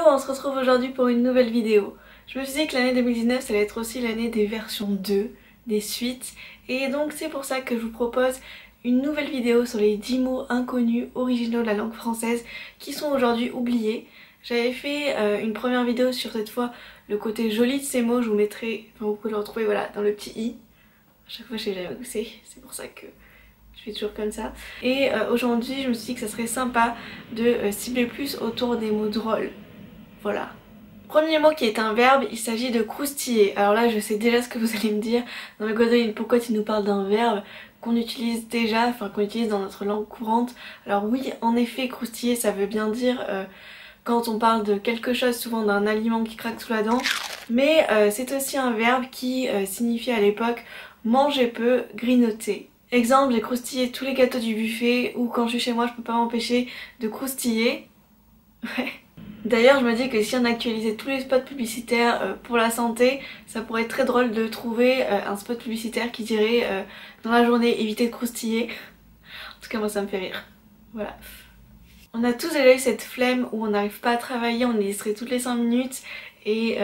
Hello, on se retrouve aujourd'hui pour une nouvelle vidéo. Je me suis dit que l'année 2019 ça allait être aussi l'année des versions 2, des suites, et donc c'est pour ça que je vous propose une nouvelle vidéo sur les 10 mots inconnus originaux de la langue française qui sont aujourd'hui oubliés. J'avais fait une première vidéo sur cette fois le côté joli de ces mots, je vous mettrai, enfin vous pouvez le retrouver voilà dans le petit i. À chaque fois je sais jamais où c'est pour ça que je fais toujours comme ça. Et aujourd'hui je me suis dit que ça serait sympa de cibler plus autour des mots drôles. Voilà. Premier mot qui est un verbe, il s'agit de croustiller. Alors là je sais déjà ce que vous allez me dire. Non mais Godoy, pourquoi tu nous parles d'un verbe qu'on utilise déjà, enfin qu'on utilise dans notre langue courante? Alors oui, en effet, croustiller ça veut bien dire quand on parle de quelque chose, souvent d'un aliment qui craque sous la dent. Mais c'est aussi un verbe qui signifiait à l'époque manger peu, grignoter. Exemple, j'ai croustillé tous les gâteaux du buffet, ou quand je suis chez moi je peux pas m'empêcher de croustiller. Ouais. D'ailleurs je me dis que si on actualisait tous les spots publicitaires pour la santé, ça pourrait être très drôle de trouver un spot publicitaire qui dirait dans la journée évitez de croustiller. En tout cas moi ça me fait rire. Voilà. On a tous déjà eu cette flemme où on n'arrive pas à travailler, on est distrait toutes les 5 minutes et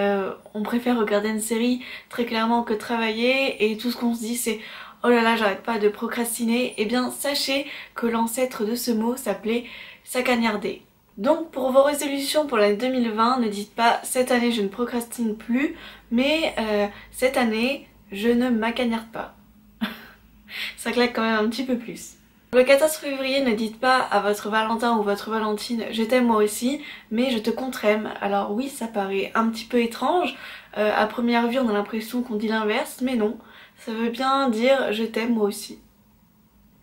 on préfère regarder une série très clairement que travailler, et tout ce qu'on se dit c'est oh là là j'arrête pas de procrastiner. Et bien sachez que l'ancêtre de ce mot s'appelait s'acagnarder. Donc pour vos résolutions pour l'année 2020, ne dites pas cette année je ne procrastine plus, mais cette année je ne m'acagnarde pas. Ça claque quand même un petit peu plus. Le 14 février, ne dites pas à votre Valentin ou votre Valentine je t'aime moi aussi, mais je te contre-aime. Alors oui, ça paraît un petit peu étrange, à première vue on a l'impression qu'on dit l'inverse, mais non, ça veut bien dire je t'aime moi aussi.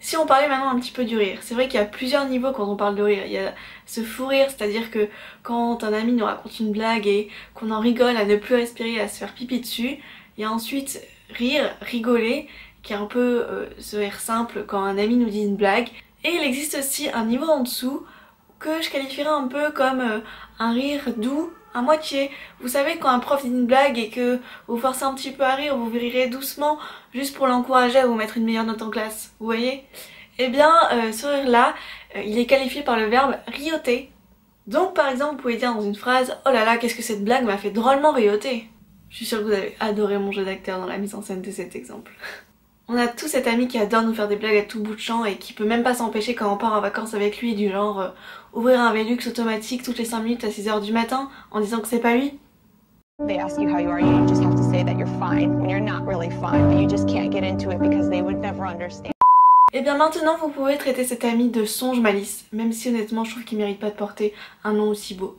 Si on parlait maintenant un petit peu du rire, c'est vrai qu'il y a plusieurs niveaux quand on parle de rire. Il y a ce fou rire, c'est-à-dire que quand un ami nous raconte une blague et qu'on en rigole à ne plus respirer, à se faire pipi dessus. Il y a ensuite rire, rigoler, qui est un peu ce rire simple quand un ami nous dit une blague. Et il existe aussi un niveau en dessous que je qualifierais un peu comme un rire doux, à moitié. Vous savez, quand un prof dit une blague et que vous forcez un petit peu à rire, vous rirez doucement juste pour l'encourager à vous mettre une meilleure note en classe, vous voyez? Eh bien ce rire là, il est qualifié par le verbe rioter. Donc par exemple vous pouvez dire dans une phrase oh là là qu'est-ce que cette blague m'a fait drôlement rioter. Je suis sûre que vous avez adoré mon jeu d'acteur dans la mise en scène de cet exemple. On a tous cet ami qui adore nous faire des blagues à tout bout de champ et qui peut même pas s'empêcher quand on part en vacances avec lui, du genre ouvrir un Velux automatique toutes les 5 minutes à 6 h du matin en disant que c'est pas lui. They ask you how you are, you just have to say that you're fine when you're not really fine, but you just can't get into it because they would never understand. Et bien maintenant vous pouvez traiter cet ami de songe malice, même si honnêtement je trouve qu'il mérite pas de porter un nom aussi beau.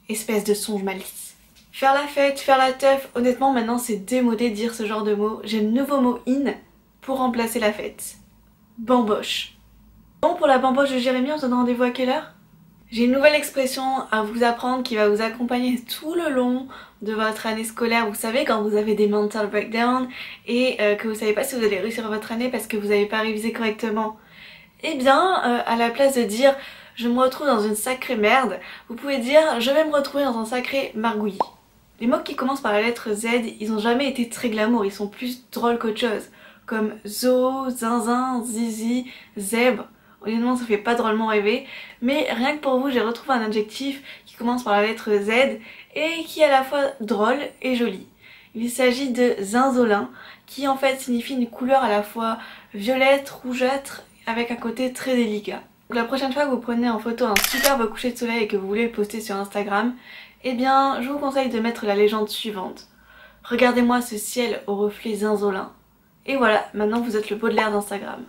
Espèce de songe malice. Faire la fête, faire la teuf, honnêtement maintenant c'est démodé de dire ce genre de mots. J'ai le nouveau mot in pour remplacer la fête. Bamboche. Bon, pour la bamboche de Jérémy, on se donne rendez-vous à quelle heure? J'ai une nouvelle expression à vous apprendre qui va vous accompagner tout le long de votre année scolaire. Vous savez, quand vous avez des mental breakdowns et que vous savez pas si vous allez réussir votre année parce que vous n'avez pas révisé correctement. Eh bien, à la place de dire je me retrouve dans une sacrée merde, vous pouvez dire je vais me retrouver dans un sacré margouillis. Les mots qui commencent par la lettre Z, ils ont jamais été très glamour, ils sont plus drôles qu'autre chose. Comme zo, zinzin, zizi, zèbre. Honnêtement ça fait pas drôlement rêver, mais rien que pour vous j'ai retrouvé un adjectif qui commence par la lettre Z et qui est à la fois drôle et joli. Il s'agit de zinzolin, qui en fait signifie une couleur à la fois violette, rougeâtre, avec un côté très délicat. Donc la prochaine fois que vous prenez en photo un superbe coucher de soleil et que vous voulez le poster sur Instagram, eh bien je vous conseille de mettre la légende suivante. Regardez-moi ce ciel au reflet zinzolin. Et voilà, maintenant vous êtes le Baudelaire d'Instagram.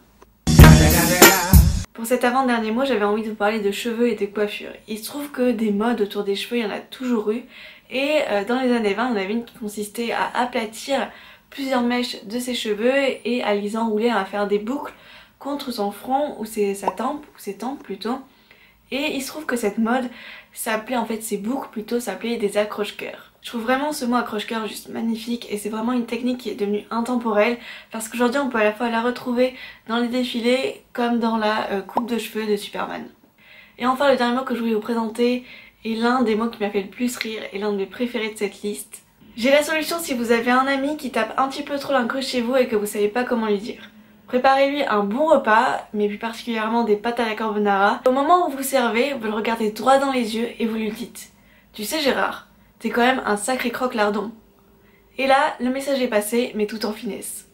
Pour cet avant-dernier mot, j'avais envie de vous parler de cheveux et de coiffure. Il se trouve que des modes autour des cheveux, il y en a toujours eu. Et dans les années 20, il y en avait une qui consistait à aplatir plusieurs mèches de ses cheveux et à les enrouler, à faire des boucles contre son front ou ses tempes plutôt. Et il se trouve que cette mode s'appelait, en fait ces boucles plutôt s'appelaient des accroche-cœurs. Je trouve vraiment ce mot accroche-cœur juste magnifique et c'est vraiment une technique qui est devenue intemporelle parce qu'aujourd'hui on peut à la fois la retrouver dans les défilés comme dans la coupe de cheveux de Superman. Et enfin le dernier mot que je voulais vous présenter est l'un des mots qui m'a fait le plus rire et l'un de mes préférés de cette liste. J'ai la solution si vous avez un ami qui tape un petit peu trop l'incroche chez vous et que vous savez pas comment lui dire. Préparez-lui un bon repas, mais plus particulièrement des pâtes à la carbonara. Au moment où vous servez, vous le regardez droit dans les yeux et vous lui dites Tu sais Gérard, t'es quand même un sacré croque-lardon. Et là, le message est passé, mais tout en finesse.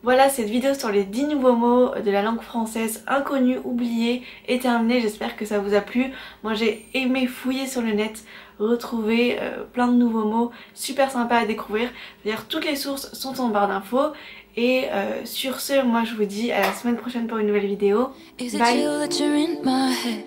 Voilà, cette vidéo sur les 10 nouveaux mots de la langue française inconnus, oubliés est terminée. J'espère que ça vous a plu. Moi j'ai aimé fouiller sur le net, retrouver plein de nouveaux mots super sympas à découvrir. D'ailleurs toutes les sources sont en barre d'infos. Et sur ce, moi je vous dis à la semaine prochaine pour une nouvelle vidéo. Bye.